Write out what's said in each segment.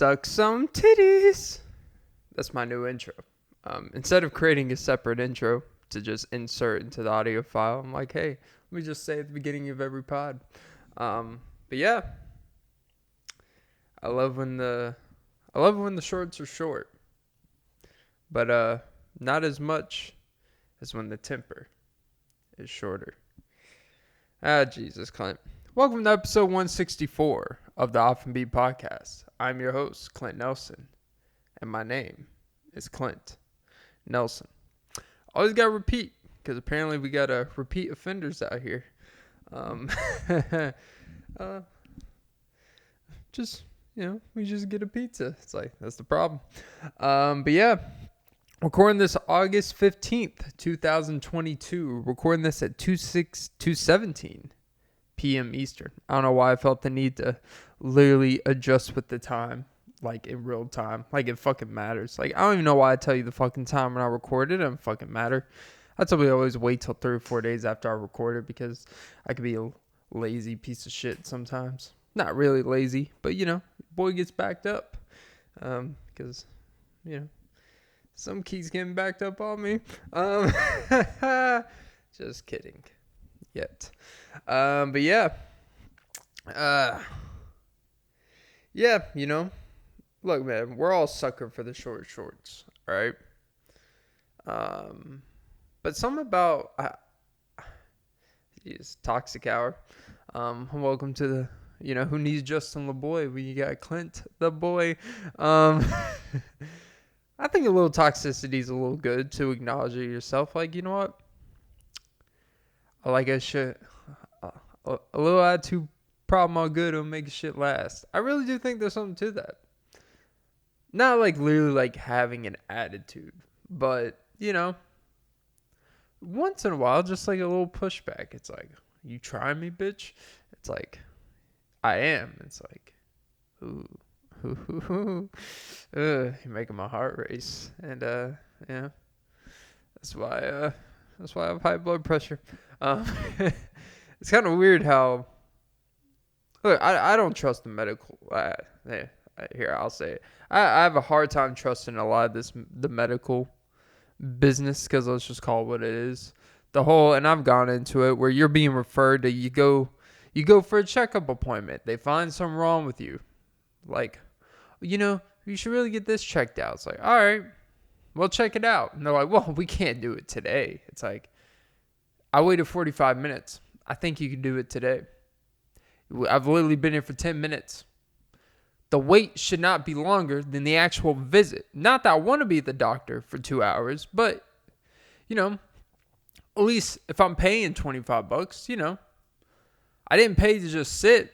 Suck some titties. That's my new intro. Instead of creating a separate intro to just insert into the audio file, I'm like, hey, let me just say at the beginning of every pod. But yeah, I love when the shorts are short, but not as much as when the temper is shorter. Jesus, Clint. Welcome to episode 164 of the Often Beat Podcast. I'm your host, Clint Nelson, and my name is Clint Nelson. Always got to repeat, because apparently we got repeat offenders out here. We just get a pizza. It's like, that's the problem. But yeah, recording this August 15th, 2022. Recording this at 2:17 p.m. Eastern. I don't know why I felt the need to literally adjust with the time, like in real time. Like it fucking matters. Like I don't even know why I tell you the fucking time when I record it. It doesn't fucking matter. I typically always wait till 3 or 4 days after I record it because I could be a lazy piece of shit sometimes. Not really lazy, but boy gets backed up. Because, some keys getting backed up on me. Just kidding. Yet. But yeah. Look, man, we're all sucker for the short shorts, right? But something about toxic hour. Welcome to the who needs Justin LeBoy when you got Clint the boy. I think a little toxicity is a little good to acknowledge it yourself. Like, you know what? I like a shit. A little attitude problem all good will make shit last. I really do think there's something to that. Not like literally like having an attitude, but once in a while, just like a little pushback. It's like, you trying me, bitch? It's like, I am. It's like, you're making my heart race. And that's why I have high blood pressure. It's kind of weird how, look, I don't trust the medical. Here, I'll say it. I have a hard time trusting a lot of the medical business, because let's just call it what it is. And I've gone into it where you're being referred to, you go for a checkup appointment. They find something wrong with you. Like, you should really get this checked out. It's like, all right, well, check it out. And they're like, well, we can't do it today. It's like, I waited 45 minutes. I think you can do it today. I've literally been here for 10 minutes. The wait should not be longer than the actual visit. Not that I want to be at the doctor for 2 hours, but, at least if I'm paying $25, I didn't pay to just sit,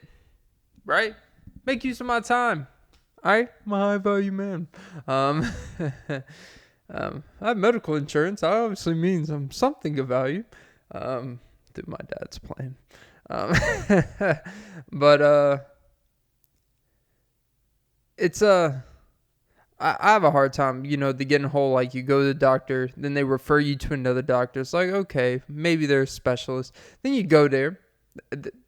right? Make use of my time. All right? I'm a high value man. I have medical insurance. That obviously means I'm something of value. Through my dad's plan. But it's I have a hard time, the getting whole, like you go to the doctor, then they refer you to another doctor. It's like, okay, maybe they're a specialist. Then you go there.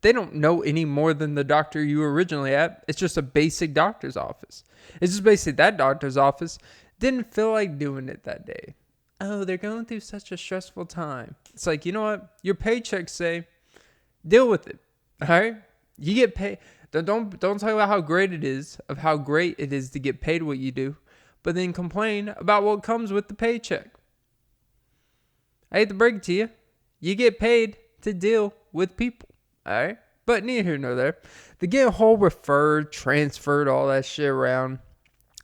They don't know any more than the doctor you were originally at. It's just a basic doctor's office. It's just basically that doctor's office didn't feel like doing it that day. Oh, they're going through such a stressful time. It's like, you know what? Your paychecks say, deal with it. All right? You get paid. Don't talk about how great it is to get paid what you do, but then complain about what comes with the paycheck. I hate to break it to you. You get paid to deal with people. All right? But neither here nor there. They get a whole referred, transferred, all that shit around.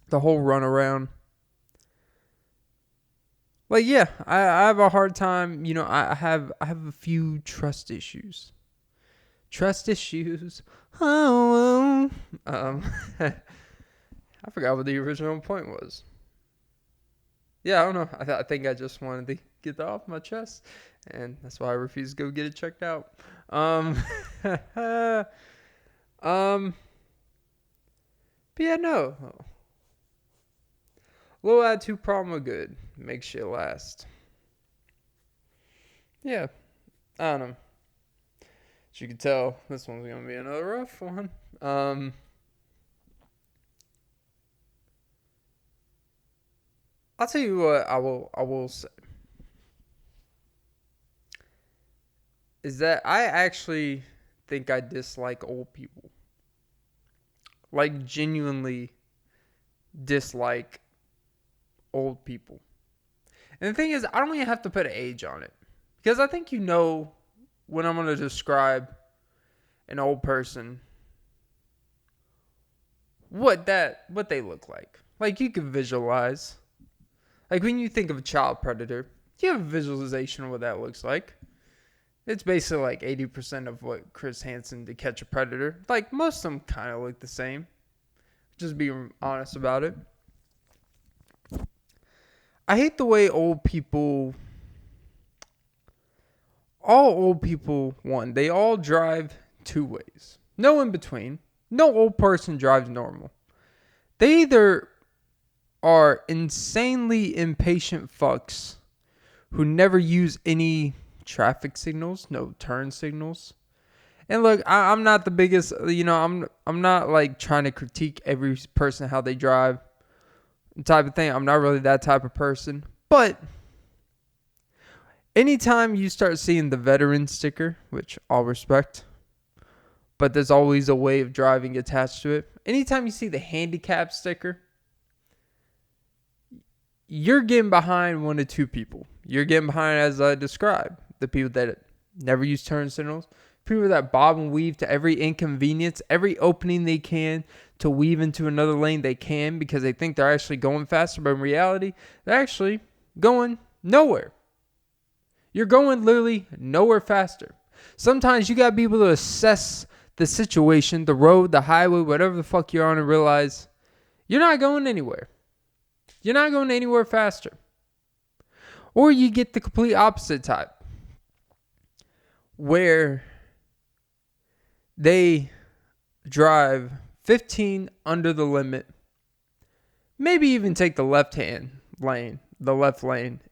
The whole run around. Like, yeah, I have a hard time. I have a few trust issues. Oh, I forgot what the original point was. Yeah, I don't know. I think I just wanted to get that off my chest, and that's why I refuse to go get it checked out. But yeah, no. Low attitude problem are good. Makes shit last. Yeah, I don't know. As you can tell, this one's gonna be another rough one. I'll tell you what I will say is that I actually think I dislike old people. Like genuinely dislike old people. And the thing is, I don't even have to put an age on it. Because I think you know when I'm going to describe an old person what they look like. Like you can visualize. Like when you think of a child predator, you have a visualization of what that looks like. It's basically like 80% of what Chris Hansen to Catch a Predator. Like most of them kind of look the same. Just being honest about it. I hate the way all old people, one, they all drive two ways. No in between. No old person drives normal. They either are insanely impatient fucks who never use any traffic signals, no turn signals. And look, I'm not the biggest, I'm not like trying to critique every person how they drive type of thing. I'm not really that type of person. But anytime you start seeing the veteran sticker, which I'll respect, but there's always a way of driving attached to it. Anytime you see the handicap sticker, you're getting behind one of two people. You're getting behind, as I described, the people that never use turn signals, people that bob and weave to every inconvenience, every opening they can to weave into another lane they can because they think they're actually going faster, but in reality, they're actually going nowhere. You're going literally nowhere faster. Sometimes you got to be able to assess the situation, the road, the highway, whatever the fuck you're on, and realize you're not going anywhere. You're not going anywhere faster. Or you get the complete opposite type, where they drive 15 under the limit, maybe even take the left lane,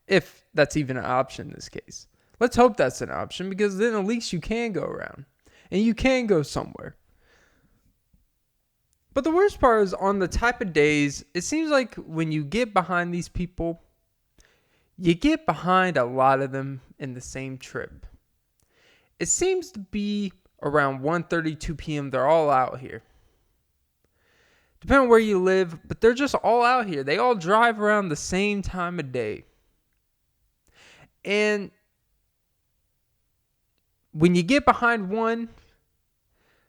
if that's even an option in this case. Let's hope that's an option, because then at least you can go around and you can go somewhere. But the worst part is on the type of days, it seems like when you get behind these people, you get behind a lot of them in the same trip. It seems to be around 1:32 p.m. They're all out here. Depending on where you live, but they're just all out here. They all drive around the same time of day. And when you get behind one,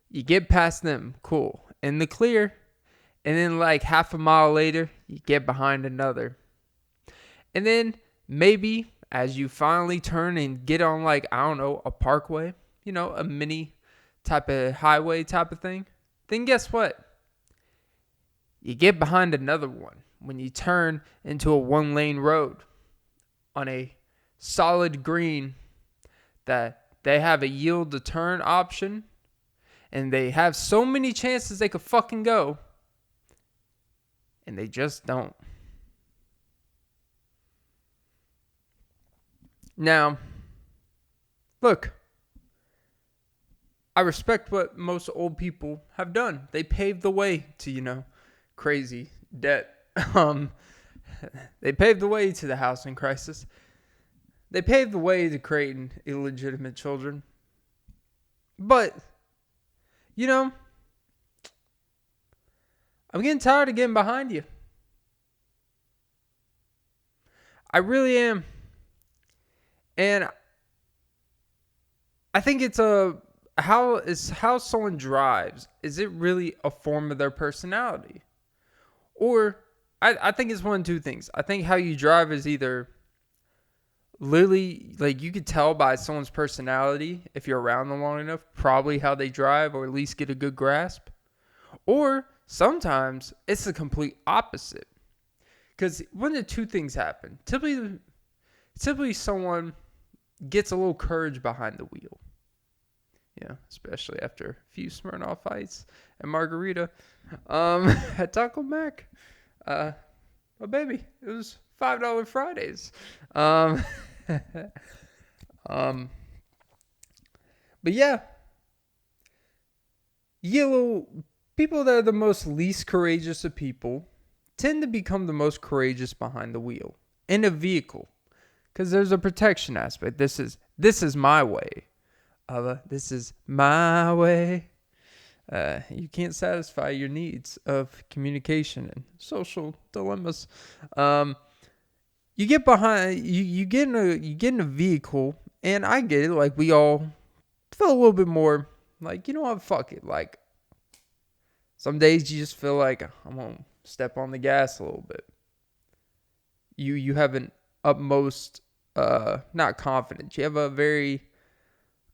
you get past them. Cool. In the clear. And then like half a mile later, you get behind another. And then maybe as you finally turn and get on like, I don't know, a parkway, a mini type of highway type of thing, then guess what? You get behind another one when you turn into a one-lane road on a solid green that they have a yield to turn option and they have so many chances they could fucking go and they just don't. Now, look, I respect what most old people have done. They paved the way to, crazy debt. They paved the way to the housing crisis. They paved the way to creating illegitimate children. But, I'm getting tired of getting behind you. I really am. And I think it's how someone drives. Is it really a form of their personality? Or I think it's one of two things. I think how you drive is either literally, like you could tell by someone's personality, if you're around them long enough, probably how they drive or at least get a good grasp. Or sometimes it's the complete opposite. Because one of the two things happen. Typically someone gets a little courage behind the wheel. Yeah, especially after a few Smirnoff Ice and margarita at Taco Mac. Oh, baby, it was $5 Fridays. But yeah, you get little people that are the most least courageous of people tend to become the most courageous behind the wheel in a vehicle, because there's a protection aspect. This is my way. This is my way. You can't satisfy your needs of communication and social dilemmas. You get behind, you get in a vehicle, and I get it. Like, we all feel a little bit more like, you know what, fuck it. Like, some days you just feel like, I'm gonna step on the gas a little bit. You have an utmost, not confidence. You have a very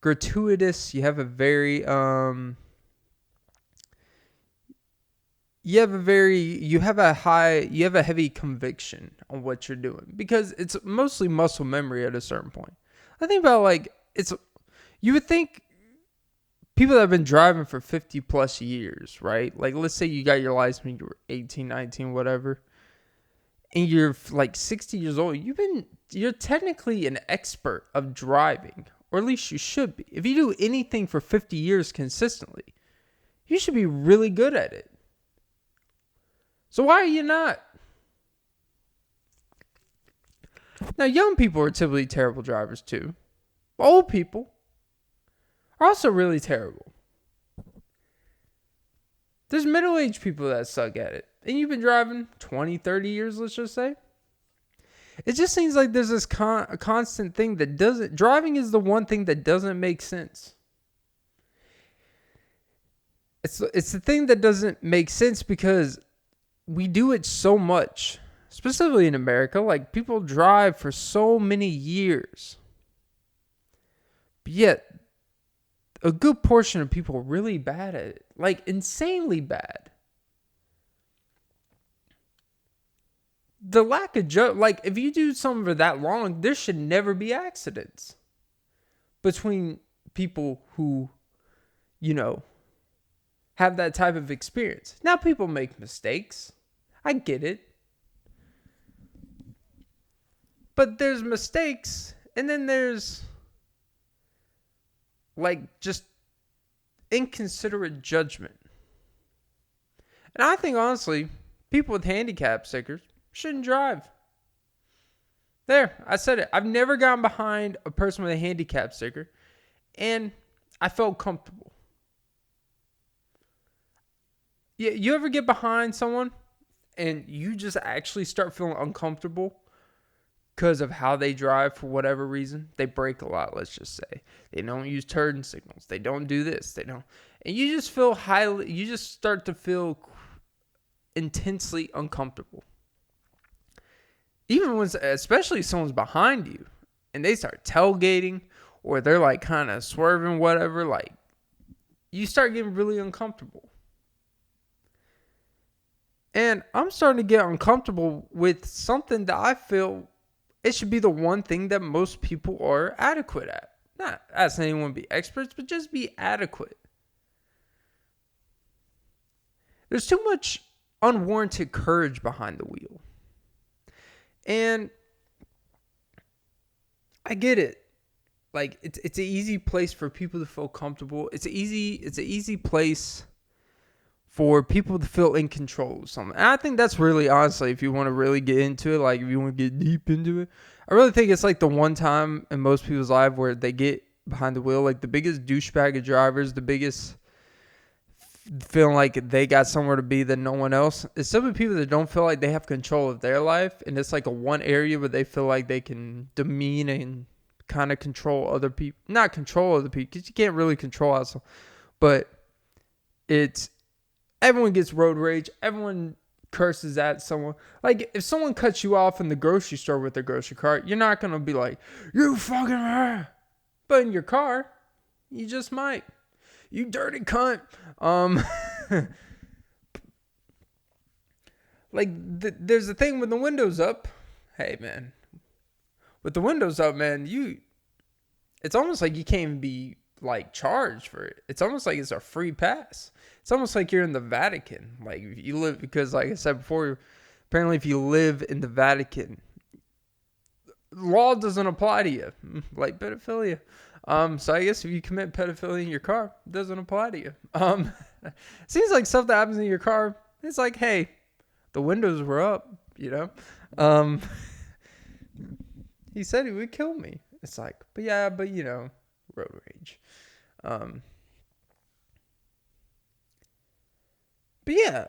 gratuitous. You have a very you have a heavy conviction on what you're doing, because it's mostly muscle memory at a certain point. I think about, like, you would think people that have been driving for 50 plus years, right? Like, let's say you got your license when you were 18, 19, whatever, and you're like 60 years old. You're technically an expert of driving, or at least you should be. If you do anything for 50 years consistently, you should be really good at it. So why are you not? Now, young people are typically terrible drivers too. Old people are also really terrible. There's middle-aged people that suck at it. And you've been driving 20, 30 years, let's just say. It just seems like there's this constant thing that doesn't... Driving is the one thing that doesn't make sense. It's the thing that doesn't make sense because we do it so much, specifically in America. Like, people drive for so many years, but yet a good portion of people are really bad at it, like insanely bad. The lack of like, if you do something for that long, there should never be accidents between people who, have that type of experience. Now, people make mistakes. I get it. But there's mistakes, and then there's, like, just inconsiderate judgment. And I think, honestly, people with handicap stickers shouldn't drive. There, I said it. I've never gotten behind a person with a handicap sticker, and I felt comfortable. You ever get behind someone and you just actually start feeling uncomfortable because of how they drive for whatever reason? They brake a lot, let's just say. They don't use turn signals. They don't do this. They don't. And you just start to feel intensely uncomfortable. Even when, especially if someone's behind you and they start tailgating or they're like kind of swerving, whatever, like, you start getting really uncomfortable. And I'm starting to get uncomfortable with something that I feel it should be the one thing that most people are adequate at. Not asking anyone to be experts, but just be adequate. There's too much unwarranted courage behind the wheel. And I get it. Like, it's an easy place for people to feel comfortable. It's an easy place for people to feel in control of something. And I think that's really, honestly, if you want to really get into it, like if you want to get deep into it, I really think it's like the one time in most people's life where they get behind the wheel, like the biggest douchebag of drivers, the biggest feeling like they got somewhere to be than no one else. It's simply people that don't feel like they have control of their life, and it's like a one area where they feel like they can demean and kind of control other people. Not control other people, because you can't really control us, but everyone gets road rage. Everyone curses at someone. Like, if someone cuts you off in the grocery store with their grocery cart, you're not going to be like, you fucking are. But in your car, you just might. You dirty cunt. There's a thing with the windows up. Hey, man. With the windows up, man, it's almost like you can't even be, like, charged for it. It's almost like it's a free pass. It's almost like you're in the Vatican. Like, you live, because like I said before, apparently if you live in the Vatican, law doesn't apply to you. Like pedophilia. So I guess if you commit pedophilia in your car, it doesn't apply to you. Seems like stuff that happens in your car, it's like, hey, The windows were up, Um, he said he would kill me. It's like, but yeah, but road rage. Um, but yeah,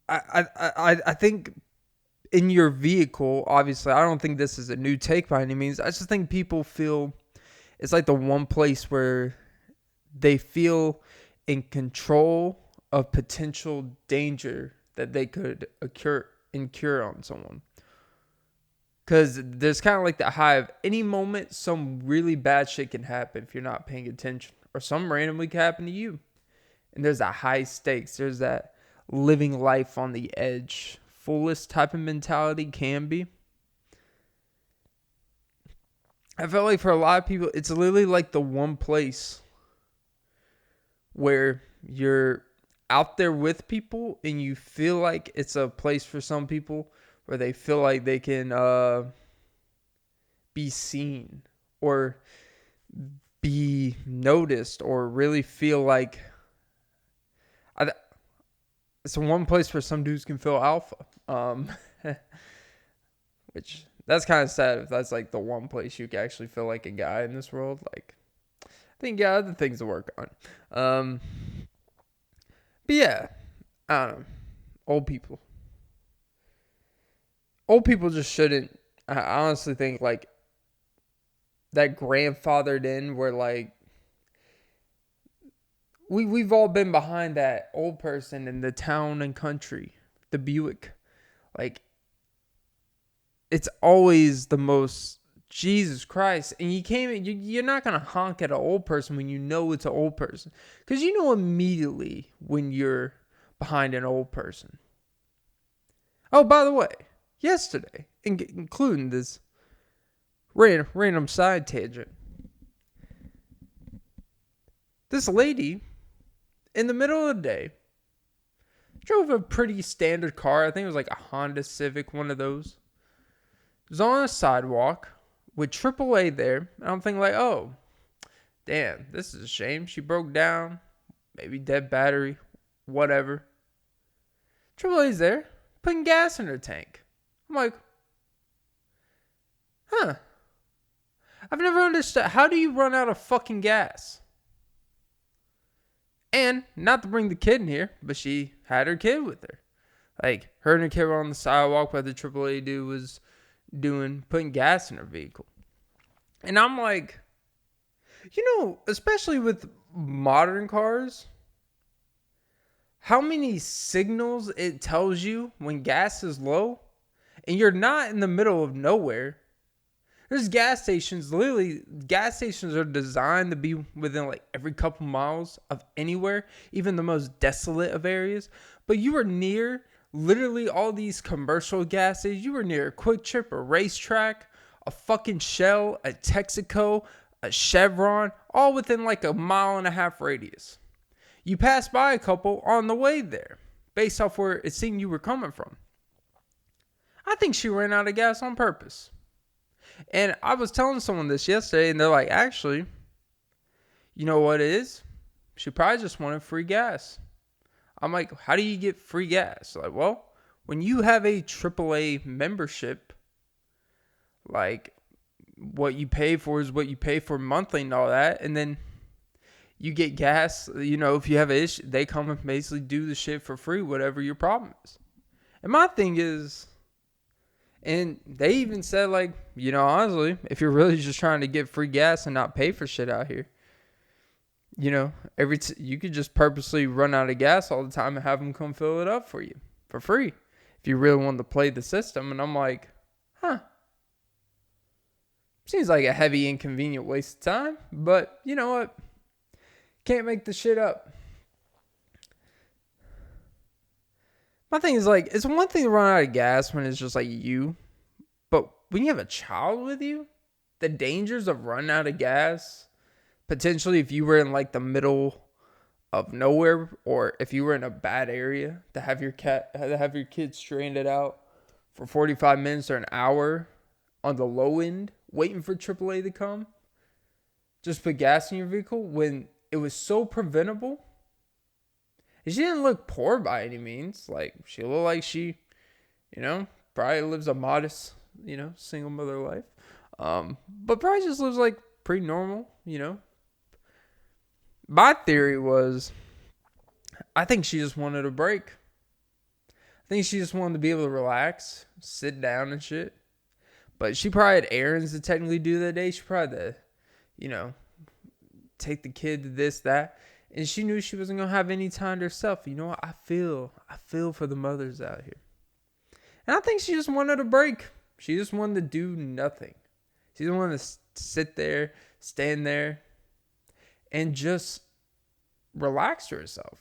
I think in your vehicle, obviously, I don't think this is a new take by any means. I just think people feel it's like the one place where they feel in control of potential danger that they could incur on someone. Because there's kind of like the high of any moment, some really bad shit can happen if you're not paying attention. Or some randomly can happen to you. And there's that high stakes. There's that living life on the edge. Fullest type of mentality can be. I felt like for a lot of people, it's literally like the one place where you're out there with people and you feel like it's a place for some people where they feel like they can be seen or be noticed or really feel like it's one place where some dudes can feel alpha. Which that's kind of sad if that's like the one place you can actually feel like a guy in this world. Like, I think you got other things to work on. But yeah, I don't know. Old people. Old people just shouldn't. I honestly think like that grandfathered in where like we've all been behind that old person in the town and country, the Buick. Like, it's always the most Jesus Christ. And you're not going to honk at an old person when you know it's an old person. Because you know immediately when you're behind an old person. Oh, by the way, yesterday, including this random side tangent, this lady, in the middle of the day, drove a pretty standard car. I think it was like a Honda Civic, one of those. Was on a sidewalk with AAA there. And I'm thinking like, oh, damn, this is a shame. She broke down. Maybe dead battery. Whatever. AAA's there. Putting gas in her tank. I'm like, huh. I've never understood. How do you run out of fucking gas? And not to bring the kid in here, but she had her kid with her. Like, her and her kid were on the sidewalk while the AAA dude was putting gas in her vehicle. And I'm like, especially with modern cars, how many signals it tells you when gas is low and you're not in the middle of nowhere. There's gas stations, literally, gas stations are designed to be within like every couple miles of anywhere, even the most desolate of areas. But you are near literally all these commercial gas stations. You were near a Quick Trip, a Racetrack, a fucking Shell, a Texaco, a Chevron, all within like a 1.5 mile radius. You passed by a couple on the way there, based off where it seemed you were coming from. I think she ran out of gas on purpose. And I was telling someone this yesterday, and they're like, actually, you know what it is? She probably just wanted free gas. I'm like, how do you get free gas? Like, well, when you have a AAA membership, like, what you pay for is what you pay for monthly and all that. And then you get gas, if you have an issue, they come and basically do the shit for free, whatever your problem is. And my thing is, and they even said, like, honestly, if you're really just trying to get free gas and not pay for shit out here, you could just purposely run out of gas all the time and have them come fill it up for you for free if you really want to play the system. And I'm like, huh. Seems like a heavy, inconvenient waste of time. But you know what? Can't make the shit up. My thing is, like, it's one thing to run out of gas when it's just like you. But when you have a child with you, the dangers of running out of gas, potentially if you were in like the middle of nowhere, or if you were in a bad area, to have your kid stranded out for 45 minutes or an hour on the low end, waiting for AAA to come, just put gas in your vehicle when it was so preventable. And she didn't look poor by any means. Like, she looked like she, probably lives a modest, single mother life. But probably just lives like pretty normal. My theory was, I think she just wanted a break. I think she just wanted to be able to relax, sit down and shit. But she probably had errands to technically do that day. She probably had to, take the kid to this, that. And she knew she wasn't going to have any time to herself. You know what? I feel for the mothers out here. And I think she just wanted a break. She just wanted to do nothing. She just wanted to sit there, stand there, and just relax to herself.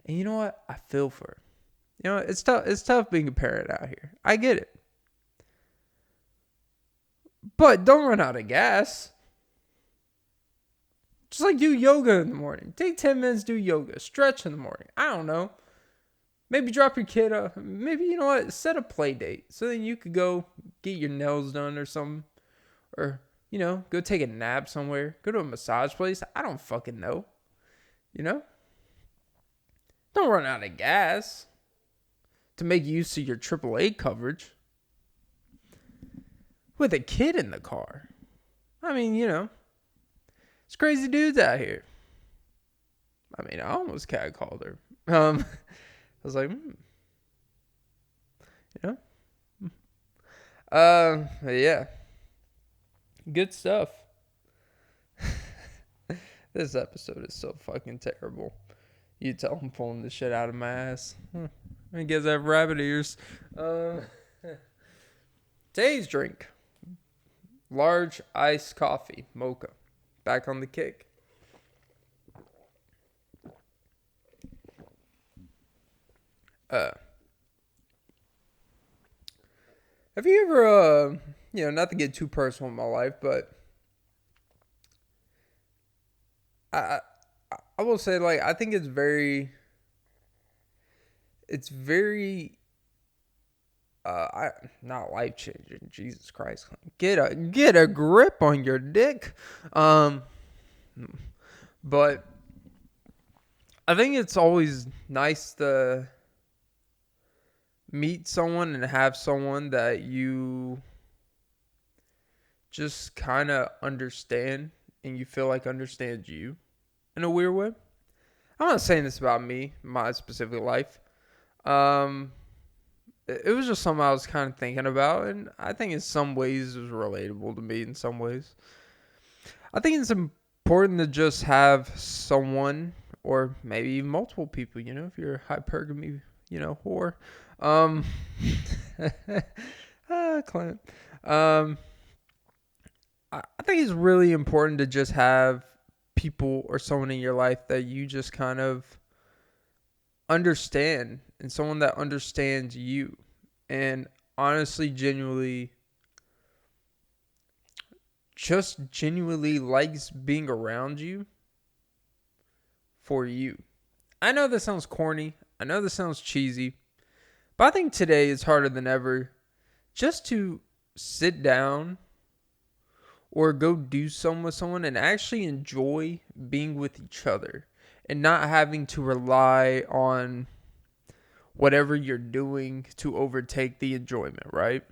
And you know what? I feel for her. It's tough. It's tough being a parent out here. I get it. But don't run out of gas. Just like do yoga in the morning. Take 10 minutes, do yoga. Stretch in the morning. I don't know. Maybe drop your kid off. Maybe, you know what? Set a play date. So then you could go get your nails done or something. Or, go take a nap somewhere. Go to a massage place. I don't fucking know. Don't run out of gas to make use of your AAA coverage. With a kid in the car. I mean, it's crazy dudes out here. I mean, I almost catcalled her. I was like, yeah. Good stuff. This episode is so fucking terrible. You tell I'm pulling the shit out of my ass. I guess I have rabbit ears. Today's drink. Large iced coffee, mocha. Back on the kick. Have you ever, not to get too personal in my life, but I will say, like, I think it's very, not life changing. Jesus Christ, get a grip on your dick. But I think it's always nice to meet someone and have someone that you just kind of understand and you feel like understands you in a weird way. I'm not saying this about me, my specific life. It was just something I was kind of thinking about, and I think in some ways it was relatable to me in some ways. I think it's important to just have someone, or maybe multiple people, if you're a hypergamy, whore. Clint. I think it's really important to just have people or someone in your life that you just kind of understand, and someone that understands you and honestly genuinely likes being around you for you. I know this sounds corny, I know this sounds cheesy, but I think today is harder than ever just to sit down or go do something with someone and actually enjoy being with each other and not having to rely on whatever you're doing to overtake the enjoyment, right?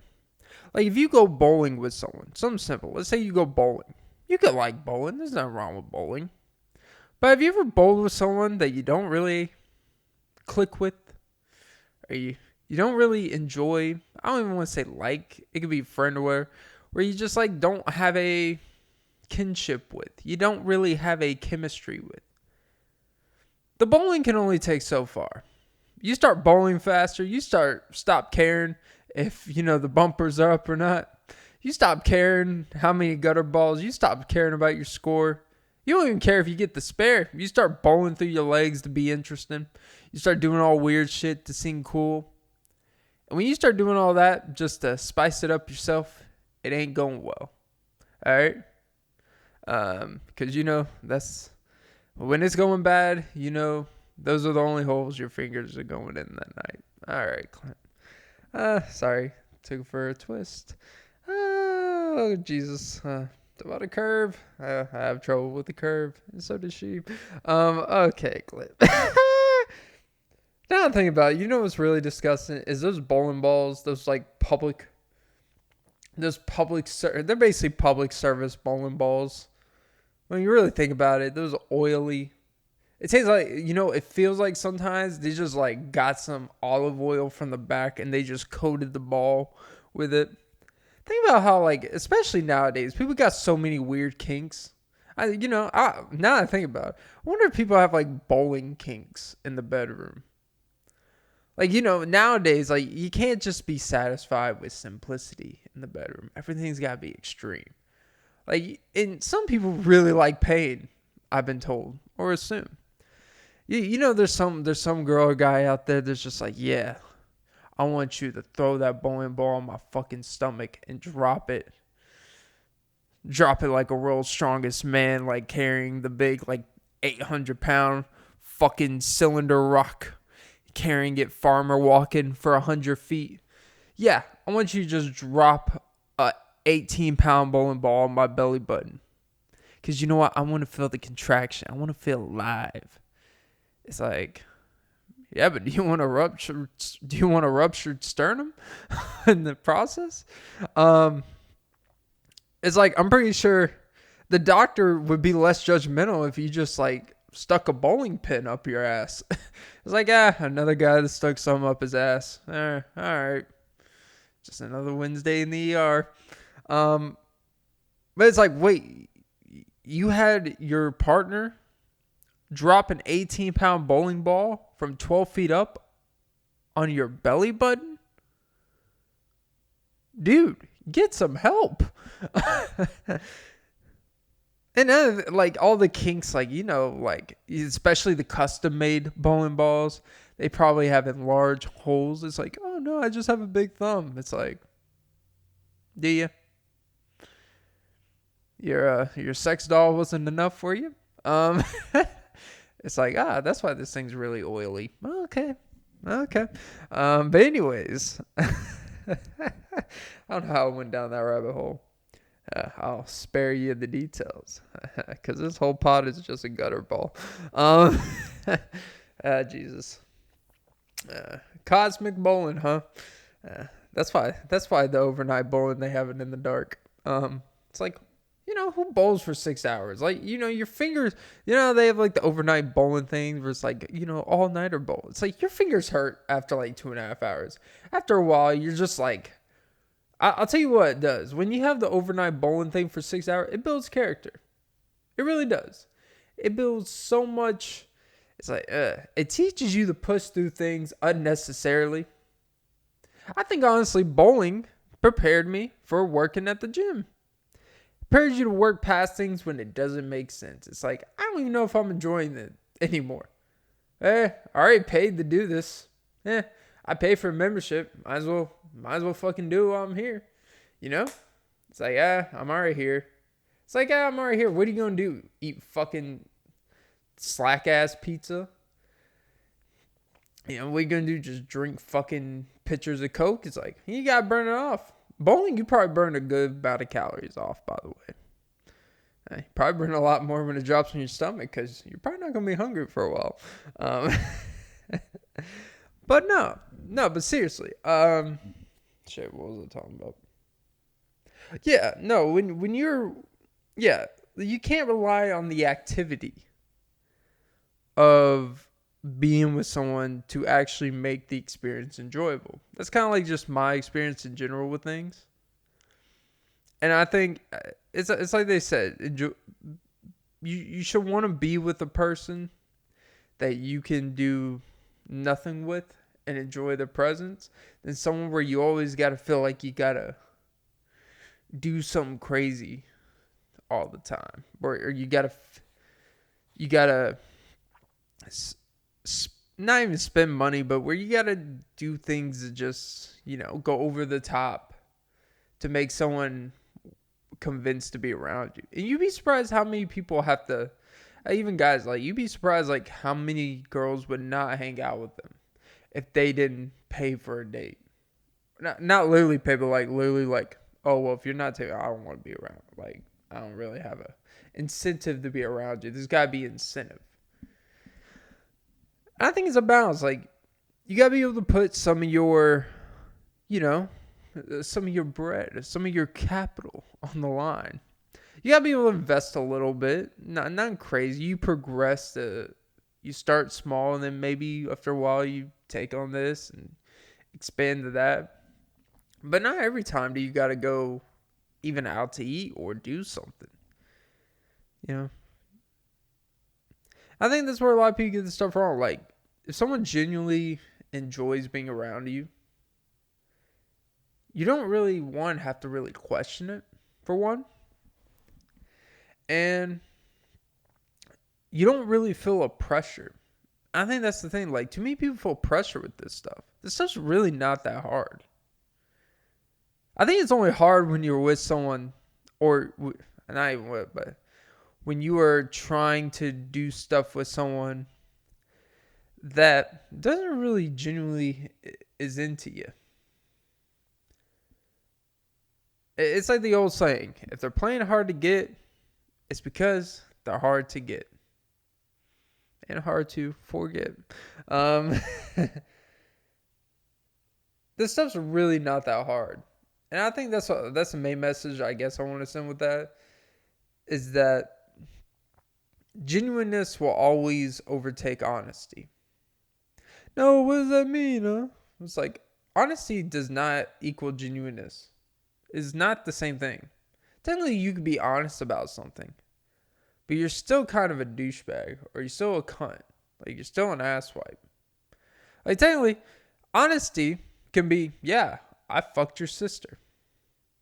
Like if you go bowling with someone, something simple. Let's say you go bowling. You could like bowling. There's nothing wrong with bowling. But have you ever bowled with someone that you don't really click with? Or you don't really enjoy? I don't even want to say like. It could be a friend or where you just like don't have a kinship with. You don't really have a chemistry with. The bowling can only take so far. You start bowling faster, you stop caring if, the bumpers are up or not. You stop caring how many gutter balls. You stop caring about your score. You don't even care if you get the spare. You start bowling through your legs to be interesting. You start doing all weird shit to seem cool. And when you start doing all that just to spice it up yourself, it ain't going well. All right? Because, that's... when it's going bad, those are the only holes your fingers are going in that night. All right, Clint. Sorry. Took it for a twist. Oh, Jesus. It's about a curve. I have trouble with the curve, and so does she. Okay, Clint. Now I'm thinking about it, you know what's really disgusting is those bowling balls, those like they're basically public service bowling balls. When you really think about it, those oily. It tastes like, it feels like sometimes they just like got some olive oil from the back and they just coated the ball with it. Think about how, like, especially nowadays, people got so many weird kinks. Now that I think about it, I wonder if people have like bowling kinks in the bedroom. Like, nowadays, like, you can't just be satisfied with simplicity in the bedroom. Everything's got to be extreme. Like, and some people really like pain, I've been told, or assume. There's some girl or guy out there that's just like, yeah, I want you to throw that bowling ball on my fucking stomach and drop it. Drop it like a world's strongest man, like carrying the big, like, 800-pound fucking cylinder rock. Carrying it farmer walking for 100 feet. Yeah, I want you to just drop a 18-pound bowling ball on my belly button. Because you know what? I want to feel the contraction. I want to feel alive. It's like, yeah, but do you want to rupture sternum in the process? It's like, I'm pretty sure the doctor would be less judgmental if you just like stuck a bowling pin up your ass. It's like, another guy that stuck something up his ass. All right. Just another Wednesday in the ER. But it's like, wait, you had your partner drop an 18-pound bowling ball from 12 feet up on your belly button? Dude, get some help. And then, like, all the kinks, like, like, especially the custom-made bowling balls, they probably have enlarged holes. It's like, oh, no, I just have a big thumb. It's like, do you? Your sex doll wasn't enough for you? It's like, that's why this thing's really oily. Okay. But anyways, I don't know how I went down that rabbit hole. I'll spare you the details because this whole pod is just a gutter ball. Jesus. Cosmic bowling, huh? That's why the overnight bowling, they have it in the dark. It's like, who bowls for 6 hours? Like, your fingers, they have like the overnight bowling thing where it's like, all nighter bowl. It's like your fingers hurt after like 2.5 hours. After a while, you're just like, I'll tell you what it does. When you have the overnight bowling thing for 6 hours, it builds character. It really does. It builds so much. It's like, it teaches you to push through things unnecessarily. I think, honestly, bowling prepared me for working at the gym. Prepares you to work past things when it doesn't make sense. It's like, I don't even know if I'm enjoying it anymore. I already paid to do this. I pay for a membership. Might as well fucking do it while I'm here. It's like, I'm already here. It's like, I'm already here. What are you going to do? Eat fucking slack ass pizza? What are you going to do? Just drink fucking pitchers of Coke? It's like, you got to burn it off. Bowling, you probably burn a good amount of calories off, by the way. You probably burn a lot more when it drops in your stomach because you're probably not going to be hungry for a while. But but seriously. Shit, what was I talking about? Yeah, no, when you're, you can't rely on the activity of being with someone to actually make the experience enjoyable. That's kind of like just my experience in general with things. And I think it's like they said, you should want to be with a person that you can do nothing with and enjoy their presence than someone where you always got to feel like you got to do something crazy all the time. Or you got to not even spend money, but where you got to do things that just, go over the top to make someone convinced to be around you. And you'd be surprised how many people have to, even guys, like, you'd be surprised like how many girls would not hang out with them if they didn't pay for a date. Not literally pay, but like literally like, oh, well, if you're not taking, I don't want to be around. Like, I don't really have a incentive to be around you. There's got to be incentive. And I think it's a balance. Like, you got to be able to put some of your, some of your bread, some of your capital on the line. You got to be able to invest a little bit. Not crazy. You progress you start small, and then maybe after a while you take on this and expand to that. But not every time do you got to go even out to eat or do something. I think that's where a lot of people get this stuff wrong. Like, if someone genuinely enjoys being around you, you don't really, have to really question it, for one. And you don't really feel a pressure. I think that's the thing. Like, too many people feel pressure with this stuff. This stuff's really not that hard. I think it's only hard when you're with someone, or not even with, but when you are trying to do stuff with someone that doesn't really genuinely is into you. It's like the old saying, if they're playing hard to get, it's because they're hard to get. And hard to forget. This stuff's really not that hard. And I think that's the main message I guess I want to send with that. Is that genuineness will always overtake honesty. No, what does that mean, huh? It's like, honesty does not equal genuineness. It's not the same thing. Technically, you could be honest about something, but you're still kind of a douchebag, or you're still a cunt. Like, you're still an asswipe. Like, technically, honesty can be, yeah, I fucked your sister.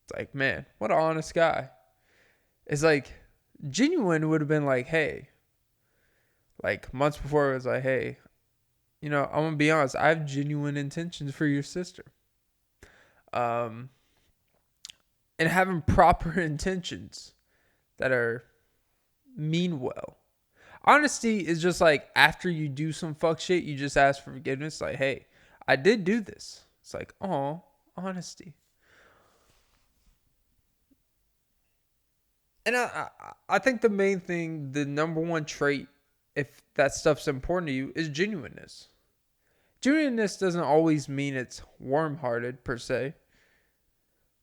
It's like, man, what an honest guy. It's like, genuine would have been like, hey, like months before, it was like, hey, I'm going to be honest, I have genuine intentions for your sister. And having proper intentions that are mean well. Honesty is just like, after you do some fuck shit, you just ask for forgiveness. Like, hey, I did do this. It's like, oh, honesty. And I think the main thing, the number one trait, if that stuff's important to you, is genuineness. Genuineness doesn't always mean it's warm-hearted, per se.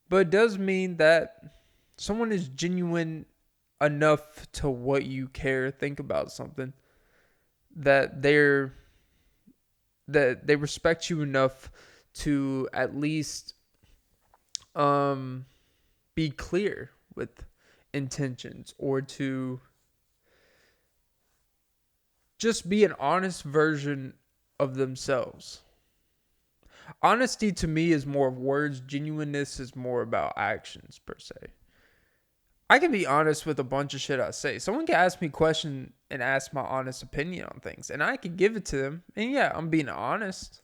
But it does mean that someone is genuine enough to what you care, think about something, that they respect you enough to at least be clear with intentions, or to just be an honest version of themselves. Honesty to me is more of words. Genuineness is more about actions, per se. I can be honest with a bunch of shit I say. Someone can ask me a question and ask my honest opinion on things, and I can give it to them. And yeah, I'm being honest.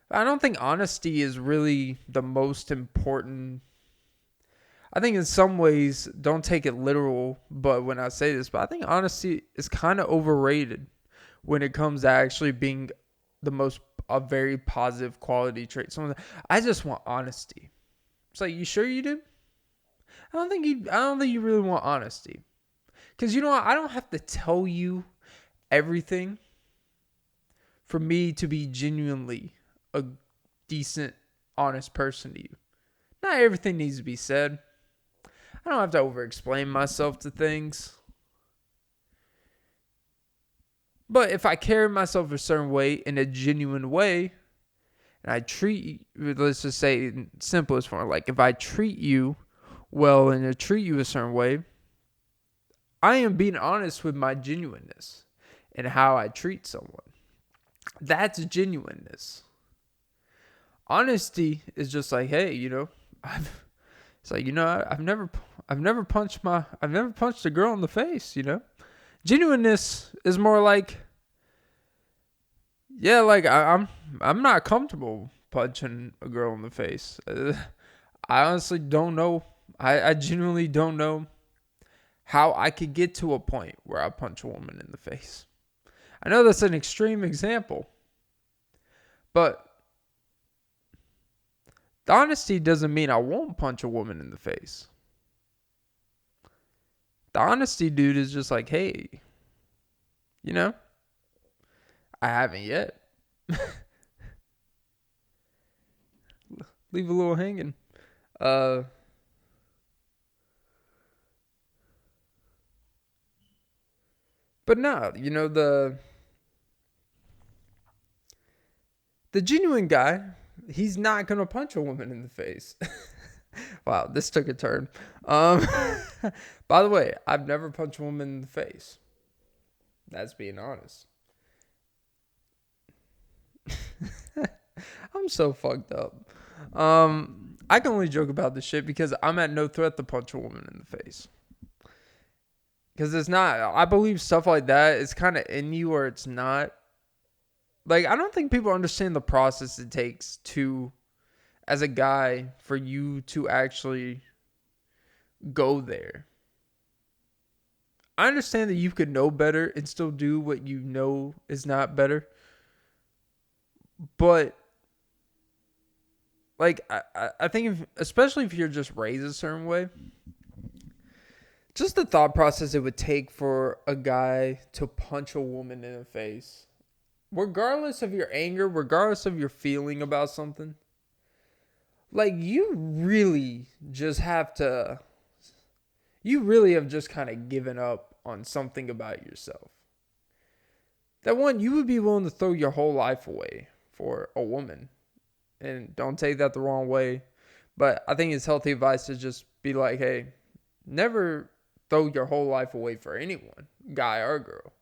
But I don't think honesty is really the most important. I think in some ways, don't take it literal, but when I say this, but I think honesty is kind of overrated when it comes to actually being a very positive quality trait. I just want honesty. It's like, you sure you do? I don't think you really want honesty. Because you know what? I don't have to tell you everything for me to be genuinely a decent, honest person to you. Not everything needs to be said. I don't have to over-explain myself to things. But if I carry myself a certain way, in a genuine way, and I treat you, let's just say in simplest form, like if I treat you well and I treat you a certain way, I am being honest with my genuineness and how I treat someone. That's genuineness. Honesty is just like, hey, it's like, I've never punched a girl in the face, Genuineness is more like, yeah, like I'm not comfortable punching a girl in the face. I honestly don't know. I genuinely don't know how I could get to a point where I punch a woman in the face. I know that's an extreme example, but the honesty doesn't mean I won't punch a woman in the face. The honesty dude is just like, hey, you know, I haven't yet. Leave a little hanging. Uh, but no, the genuine guy, he's not gonna punch a woman in the face. Wow, this took a turn. Um, by the way, I've never punched a woman in the face. That's being honest. I'm so fucked up. I can only joke about this shit because I'm at no threat to punch a woman in the face. Because it's not, I believe stuff like that is kind of in you or it's not. Like, I don't think people understand the process it takes to, as a guy, for you to actually go there. I understand that you could know better and still do what you know is not better. But, like, I think, especially if you're just raised a certain way, just the thought process it would take for a guy to punch a woman in the face, regardless of your anger, regardless of your feeling about something, like you really have just kind of given up on something about yourself. That one, you would be willing to throw your whole life away for a woman. And don't take that the wrong way, but I think it's healthy advice to just be like, hey, never throw your whole life away for anyone, guy or girl.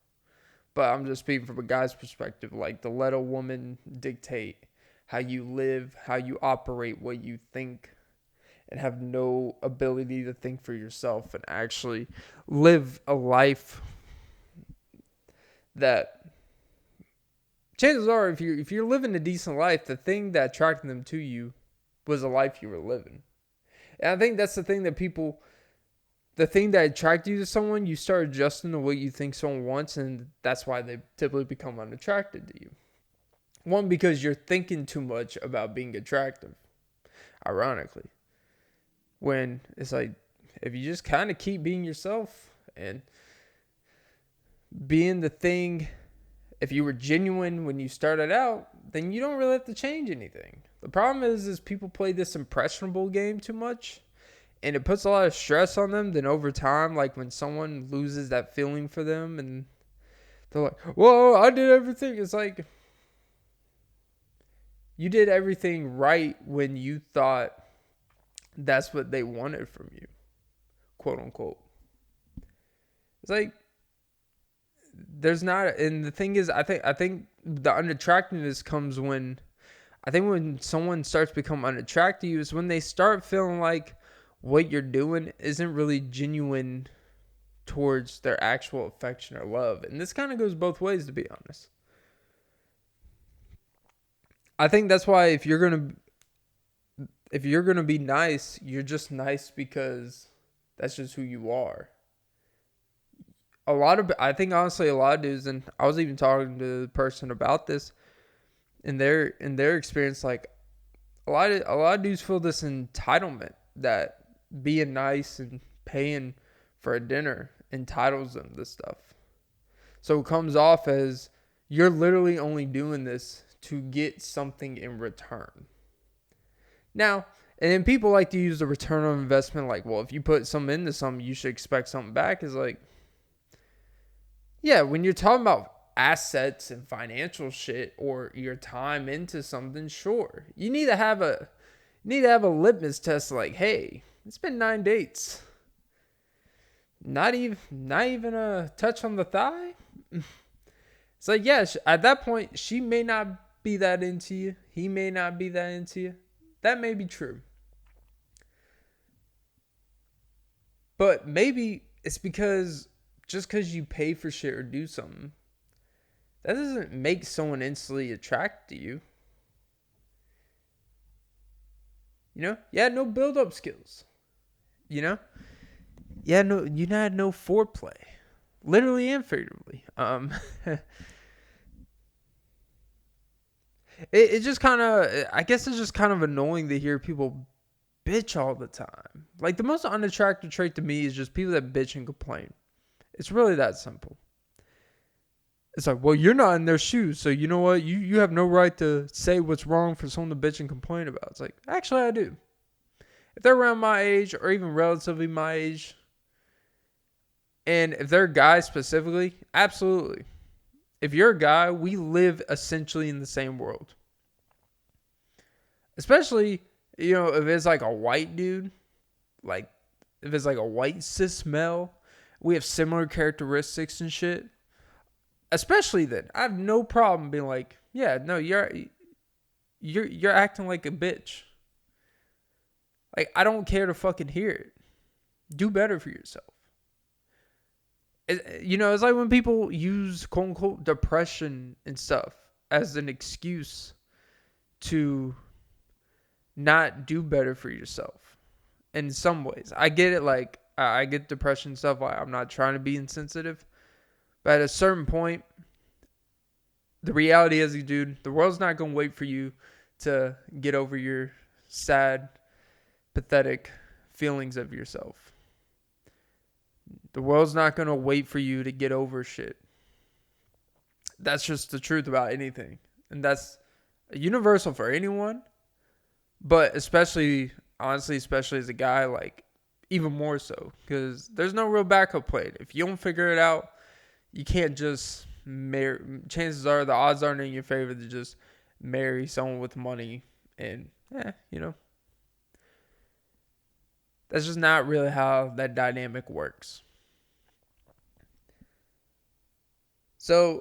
But I'm just speaking from a guy's perspective, like to let a woman dictate how you live, how you operate, what you think, and have no ability to think for yourself and actually live a life that, chances are, if you're living a decent life, the thing that attracted them to you was a life you were living. And I think that's the thing that the thing that attracted you to someone, you start adjusting to what you think someone wants, and that's why they typically become unattracted to you. One, because you're thinking too much about being attractive, ironically. When it's like, if you just kind of keep being yourself and being the thing, if you were genuine when you started out, then you don't really have to change anything. The problem is people play this impressionable game too much, and it puts a lot of stress on them. Then over time, like when someone loses that feeling for them and they're like, whoa, I did everything. It's like, you did everything right when you thought that's what they wanted from you, quote unquote. It's like, there's not, and the thing is, I think the unattractiveness comes when, I think when someone starts to become unattracted to you is when they start feeling like what you're doing isn't really genuine towards their actual affection or love. And this kind of goes both ways, to be honest. I think that's why if you're gonna be nice, you're just nice because that's just who you are. I think honestly a lot of dudes, and I was even talking to the person about this in their experience, like a lot of dudes feel this entitlement that being nice and paying for a dinner entitles them to stuff. So it comes off as you're literally only doing this to get something in return. Now, and then people like to use the return on investment, like, well, if you put something into something, you should expect something back. Is like, yeah, when you're talking about assets and financial shit or your time into something, sure. You need to have a litmus test like, hey, it's been 9 dates. Not even a touch on the thigh. It's like, yeah, at that point, she may not be that into you. He may not be that into you. That may be true. But maybe it's because just because you pay for shit or do something, that doesn't make someone instantly attracted to you. You know? You had no build-up skills. You know? You had no foreplay. Literally and figuratively. It just kind of, I guess it's just kind of annoying to hear people bitch all the time. Like, the most unattractive trait to me is just people that bitch and complain. It's really that simple. It's like, well, you're not in their shoes, so you know what? You have no right to say what's wrong for someone to bitch and complain about. It's like, actually, I do. If they're around my age or even relatively my age, and if they're guys specifically, absolutely. If you're a guy, we live essentially in the same world. Especially, if it's like a white dude, like if it's like a white cis male, we have similar characteristics and shit. Especially then, I have no problem being like, yeah, no, you're acting like a bitch. Like, I don't care to fucking hear it. Do better for yourself. It's like when people use quote unquote depression and stuff as an excuse to not do better for yourself. In some ways, I get it. Like, I get depression and stuff. Like, I'm not trying to be insensitive, but at a certain point, the reality is, dude, the world's not going to wait for you to get over your sad, pathetic feelings of yourself. The world's not going to wait for you to get over shit. That's just the truth about anything. And that's universal for anyone. But especially as a guy, like, even more so. Because there's no real backup plan. If you don't figure it out, you can't just marry. Chances are, the odds aren't in your favor to just marry someone with money. And, that's just not really how that dynamic works. So,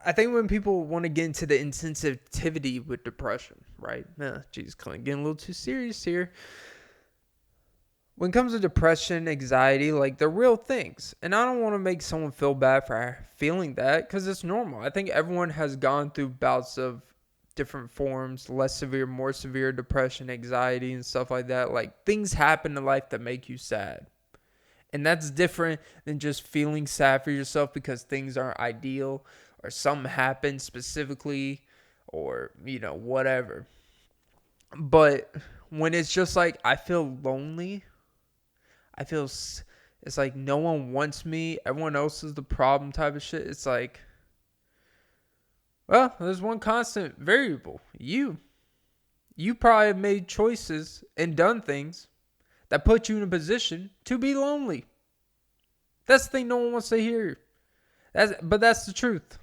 I think when people want to get into the insensitivity with depression, right? Geez, Clint, getting a little too serious here. When it comes to depression, anxiety, like, they're real things. And I don't want to make someone feel bad for feeling that, because it's normal. I think everyone has gone through bouts of different forms, less severe, more severe depression, anxiety, and stuff like that. Like, things happen in life that make you sad. And that's different than just feeling sad for yourself because things aren't ideal or something happened specifically or, whatever. But when it's just like, I feel lonely, it's like no one wants me, everyone else is the problem type of shit. It's like, well, there's one constant variable. You probably have made choices and done things that put you in a position to be lonely. That's the thing no one wants to hear. But that's the truth.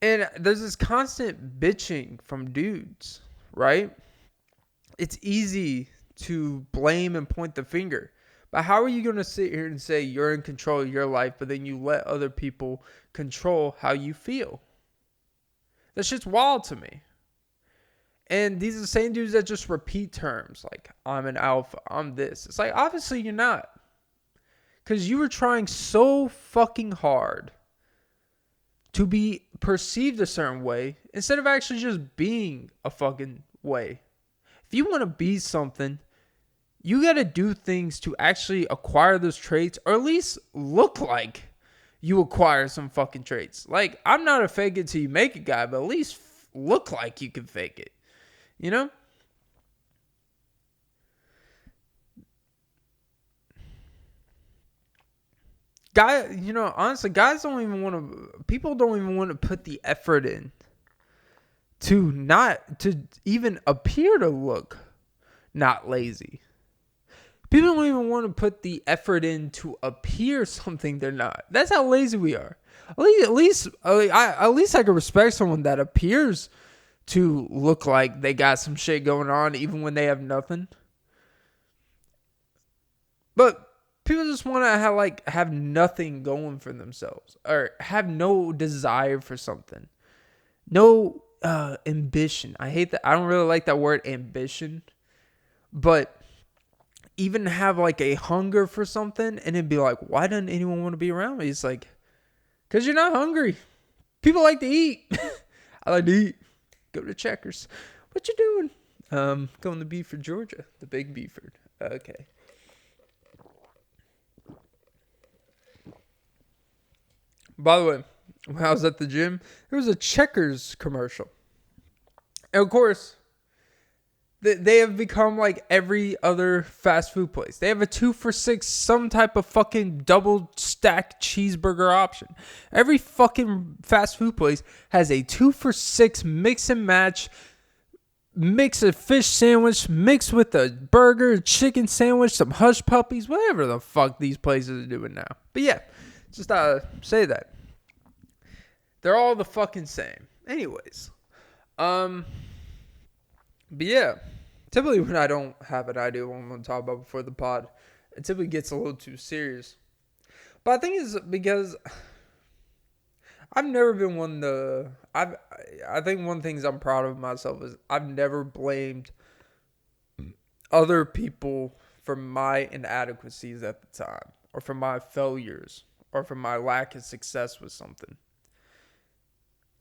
And there's this constant bitching from dudes, right? It's easy to blame and point the finger. But how are you going to sit here and say you're in control of your life, but then you let other people control how you feel? That shit's wild to me. And these are the same dudes that just repeat terms like, I'm an alpha, I'm this. It's like, obviously you're not. Because you were trying so fucking hard to be perceived a certain way instead of actually just being a fucking way. If you want to be something, you got to do things to actually acquire those traits, or at least look like you acquire some fucking traits. Like, I'm not a fake it till you make it guy, but at least look like you can fake it. Honestly, guys don't even want to, people don't even want to put the effort in to even appear to look not lazy. People don't even want to put the effort in to appear something they're not. That's how lazy we are. At least I can respect someone that appears to look like they got some shit going on even when they have nothing. But people just want to have nothing going for themselves or have no desire for something. No ambition. I hate that. I don't really like that word ambition. But even have like a hunger for something and it'd be like, why doesn't anyone want to be around me? It's like, because you're not hungry. People like to eat. I like to eat. Go to Checkers. What you doing? Going to Beeford, Georgia. The big Beeford. Okay. By the way, when I was at the gym, there was a Checkers commercial. And of course, They have become like every other fast food place. They have a 2 for $6, some type of fucking double stacked cheeseburger option. Every fucking fast food place has a 2 for $6 mix and match, mix a fish sandwich, mixed with a burger, chicken sandwich, some hush puppies, whatever the fuck these places are doing now. But yeah, just say that. They're all the fucking same. Anyways. But yeah, typically when I don't have an idea what I'm going to talk about before the pod, it typically gets a little too serious. But I think it's because I've never been one to... I think one of the things I'm proud of myself is I've never blamed other people for my inadequacies at the time, or for my failures, or for my lack of success with something.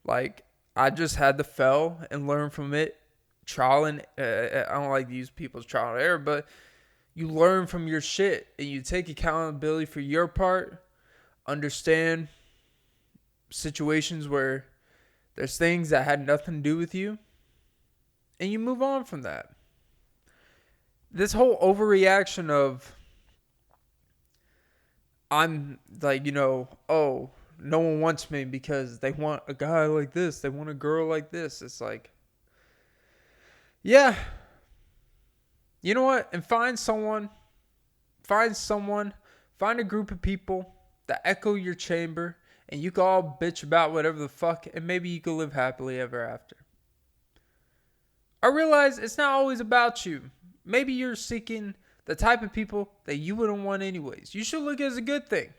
Like, I just had to fail and learn from it. Trial and I don't like to use people's trial and error, but you learn from your shit and you take accountability for your part. Understand situations where there's things that had nothing to do with you, and you move on from that. This whole overreaction of I'm like, oh, no one wants me because they want a guy like this, they want a girl like this. It's like, yeah. You know what? And find a group of people that echo your chamber, and you can all bitch about whatever the fuck, and maybe you can live happily ever after. I realize it's not always about you. Maybe you're seeking the type of people that you wouldn't want anyways. You should look as a good thing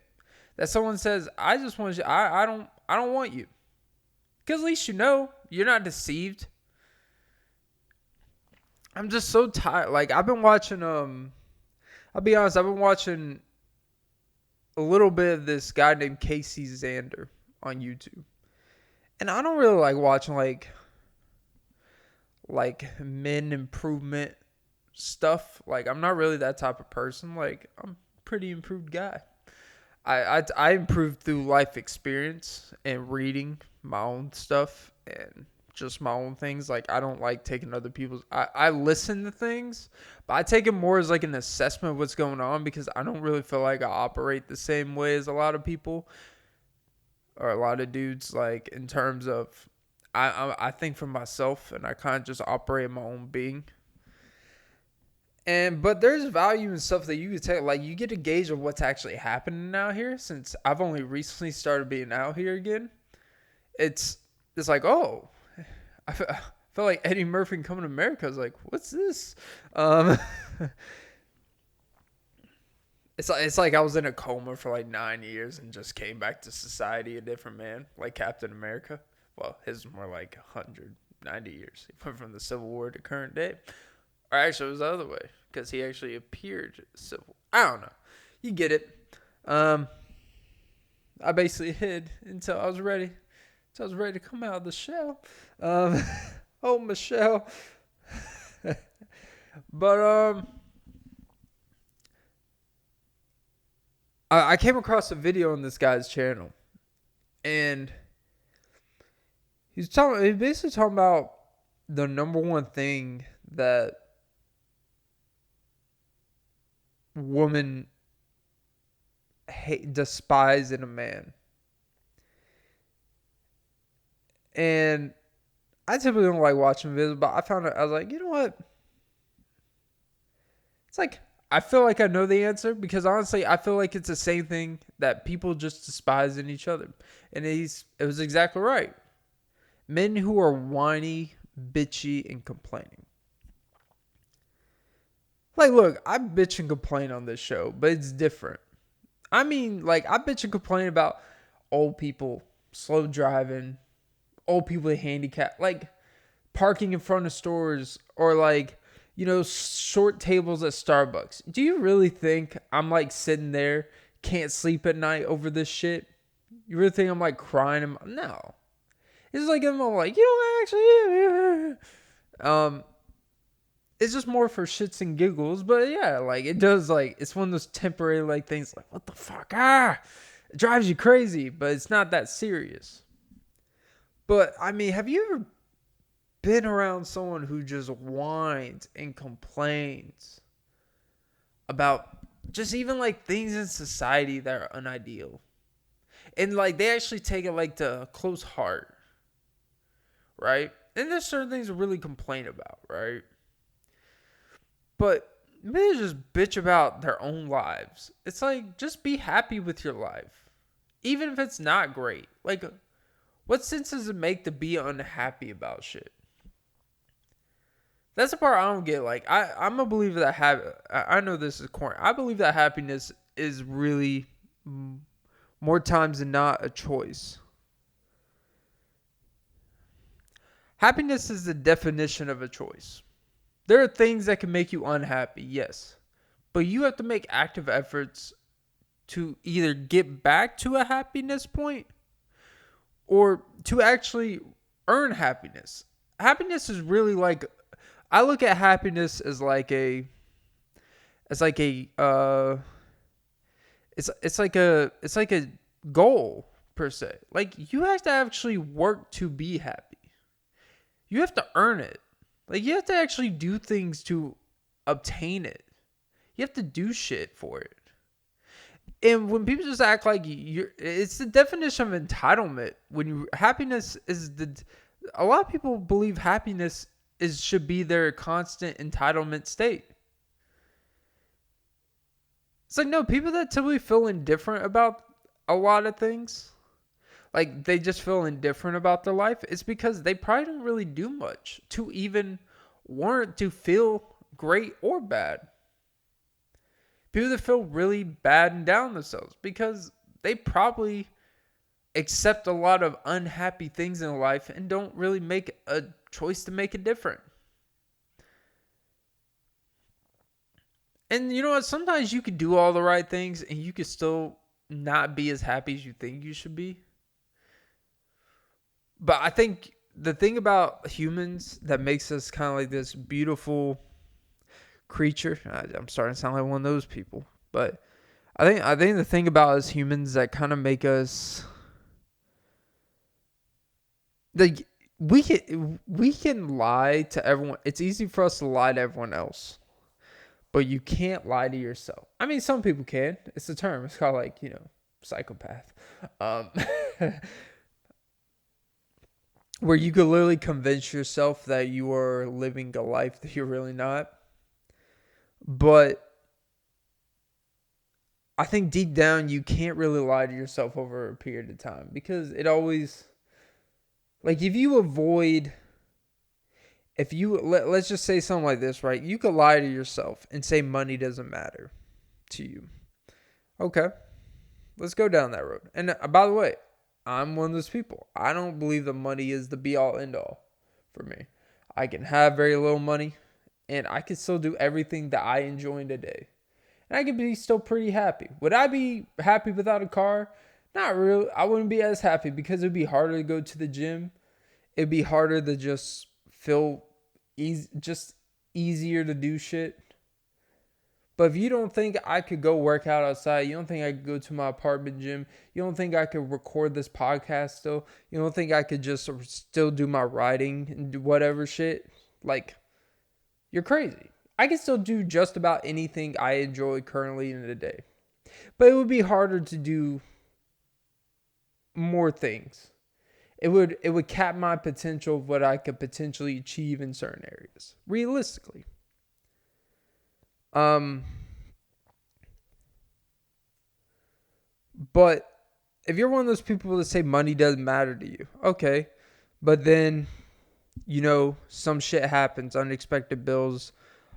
that someone says, I just want you, I don't want you. Because at least you're not deceived. I'm just so tired. Like, I've been watching, I'll be honest, I've been watching a little bit of this guy named Casey Xander on YouTube. And I don't really like watching, like men improvement stuff. Like, I'm not really that type of person. Like, I'm a pretty improved guy. I improved through life experience and reading my own stuff and just my own things. Like, I don't like taking other people's... I listen to things, but I take it more as like an assessment of what's going on, because I don't really feel like I operate the same way as a lot of people or a lot of dudes, like, in terms of I think for myself, and I kind of just operate in my own being. But there's value in stuff that you can take. Like, you get a gauge of what's actually happening out here, since I've only recently started being out here again. It's like, oh, I felt like Eddie Murphy Coming to America. I was like, what's this? It's like I was in a coma for like 9 years and just came back to society a different man, like Captain America. Well, his was more like 190 years. He went from the Civil War to current day. Or actually, it was the other way, because he actually appeared civil. I don't know. You get it. I basically hid until I was ready. Until I was ready to come out of the shell. Oh, Michelle. But I came across a video on this guy's channel, and he's basically talking about the number one thing that women despise in a man. And I typically don't like watching videos, but I was like, you know what? It's like, I feel like I know the answer, because honestly, I feel like it's the same thing that people just despise in each other. And it was exactly right. Men who are whiny, bitchy, and complaining. Like, look, I bitch and complain on this show, but it's different. I mean, like, I bitch and complain about old people slow driving, old people with handicap, like parking in front of stores, or like, short tables at Starbucks. Do you really think I'm like sitting there, can't sleep at night over this shit? You really think I'm like crying? No. It's like, I'm like, actually, it's just more for shits and giggles. But yeah, like, it does, like, it's one of those temporary, like, things like, what the fuck? It drives you crazy, but it's not that serious. But I mean, have you ever been around someone who just whines and complains about just even like things in society that are unideal. And like they actually take it like to a close heart, right? And there's certain things to really complain about, right? But maybe they just bitch about their own lives. It's like, just be happy with your life. Even if it's not great. Like, what sense does it make to be unhappy about shit? That's the part I don't get. Like, I'm a believer that I know this is corny. I believe that happiness is really more times than not a choice. Happiness is the definition of a choice. There are things that can make you unhappy, yes. But you have to make active efforts to either get back to a happiness point or to actually earn happiness. Happiness is really like, I look at happiness as like a it's like a goal per se. Like, you have to actually work to be happy. You have to earn it. Like, you have to actually do things to obtain it. You have to do shit for it. And when people just act like it's the definition of entitlement. A lot of people believe happiness should be their constant entitlement state. It's like, no, people that typically feel indifferent about a lot of things, like they just feel indifferent about their life, it's because they probably don't really do much to even warrant to feel great or bad. People that feel really bad and down themselves because they probably accept a lot of unhappy things in life and don't really make a choice to make it different. And you know what? Sometimes you could do all the right things and you could still not be as happy as you think you should be. But I think the thing about humans that makes us kind of like this beautiful creature, I'm starting to sound like one of those people, but I think the thing about us humans that kind of make us like, we can lie to everyone. It's easy for us to lie to everyone else, but you can't lie to yourself. I mean, some people can. It's a term. It's called, like, psychopath. Where you could literally convince yourself that you are living a life that you're really not. But I think deep down you can't really lie to yourself over a period of time, because it always, like, let's just say something like this, right? You could lie to yourself and say money doesn't matter to you. Okay, let's go down that road. And by the way, I'm one of those people. I don't believe that money is the be all end all for me. I can have very little money and I can still do everything that I enjoy in a day. And I can be still pretty happy. Would I be happy without a car? Not really. I wouldn't be as happy because it'd be harder to go to the gym. It'd be harder to just feel easier to do shit. But if you don't think I could go work out outside, you don't think I could go to my apartment gym, you don't think I could record this podcast still, you don't think I could just still do my writing and do whatever shit, like, you're crazy. I can still do just about anything I enjoy currently in a day. But it would be harder to do more things. It would cap my potential of what I could potentially achieve in certain areas, realistically. But if you're one of those people that say money doesn't matter to you, okay. But then, some shit happens, unexpected bills,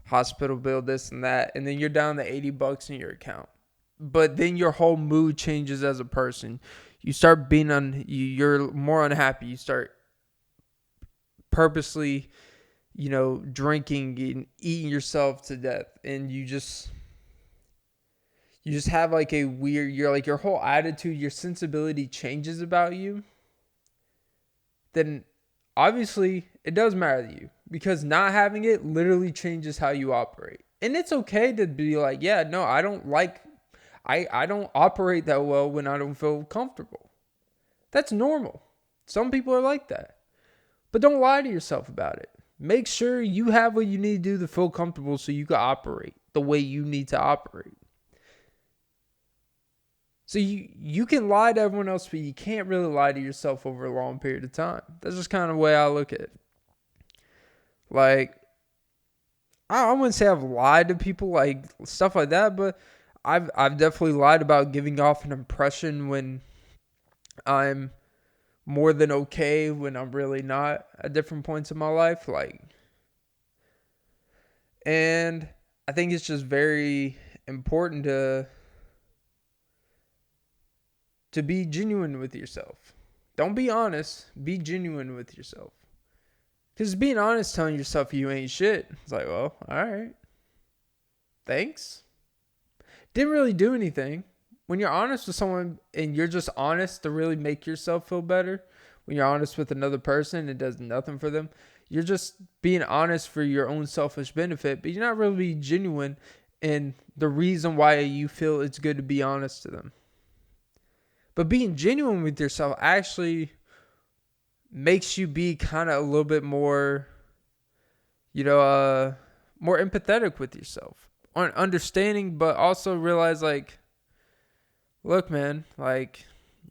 hospital bill, this and that, and then you're down to $80 in your account. But then your whole mood changes as a person. You start being you're more unhappy. You start purposely, drinking and eating yourself to death, and you just have like a weird, your whole attitude, your sensibility changes about you. Then obviously it does matter to you, because not having it literally changes how you operate. And it's okay to be like, yeah, no, I don't operate that well when I don't feel comfortable. That's normal. Some people are like that. But don't lie to yourself about it. Make sure you have what you need to do to feel comfortable so you can operate the way you need to operate. So you can lie to everyone else, but you can't really lie to yourself over a long period of time. That's just kind of the way I look at it. Like, I wouldn't say I've lied to people, like stuff like that, but I've definitely lied about giving off an impression when I'm more than okay when I'm really not at different points in my life. And I think it's just very important to be genuine with yourself. Don't be honest. Be genuine with yourself. Because being honest, telling yourself you ain't shit, it's like, well, all right. Thanks. Didn't really do anything. When you're honest with someone and you're just honest to really make yourself feel better, when you're honest with another person, it does nothing for them. You're just being honest for your own selfish benefit, but you're not really being genuine in the reason why you feel it's good to be honest to them. But being genuine with yourself actually makes you be kind of a little bit more, more empathetic with yourself, understanding, but also realize, like, look, man, like,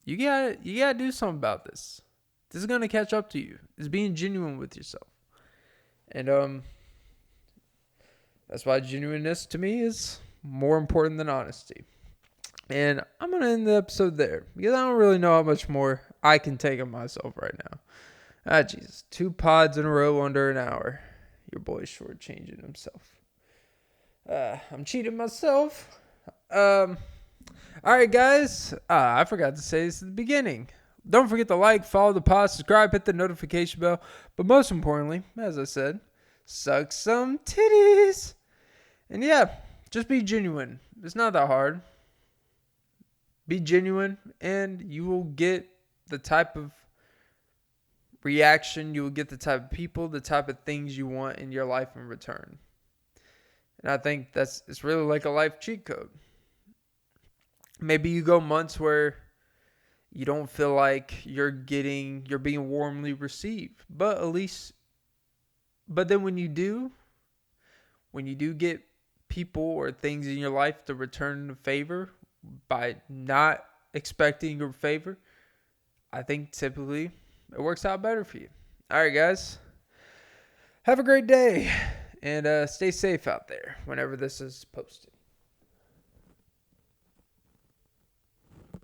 you gotta do something about this. This is gonna catch up to you. It's being genuine with yourself, and that's why genuineness to me is more important than honesty. And I'm going to end the episode there because I don't really know how much more I can take of myself right now. Jesus. 2 pods in a row under an hour. Your boy's shortchanging himself. I'm cheating myself. All right, guys. I forgot to say this at the beginning. Don't forget to like, follow the pod, subscribe, hit the notification bell. But most importantly, as I said, suck some titties. And yeah, just be genuine. It's not that hard. Be genuine, and you will get the type of reaction, you will get the type of people, the type of things you want in your life in return. And I think it's really like a life cheat code. Maybe you go months where you don't feel like you're being warmly received, but then when you do get people or things in your life to return the favor by not expecting your favor, I think typically it works out better for you. All right, guys. Have a great day and stay safe out there whenever this is posted.